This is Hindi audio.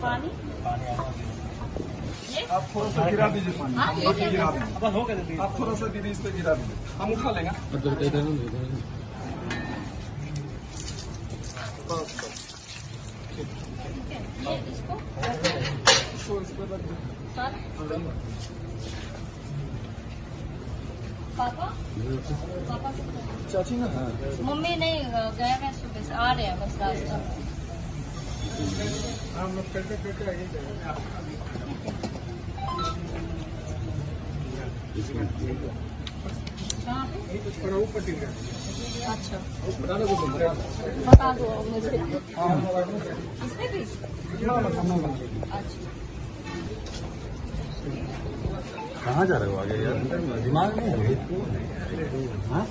पानी आप थोड़ा सा गिरा दीजिए पानी। गिरा दीजिए आप थोड़ा सा दीदी इस पे गिरा दीजिए, हम उठा लेंगे। पापा पापा चाची ना मम्मी नहीं गया, मैं सुबह से आ रहे हैं बस रास्ता में। हम लोग करके ऊपर अच्छा बता दो मुझे। इसमें भी अच्छा कहाँ जा रहे हो आगे यार, दिमाग में है। हाँ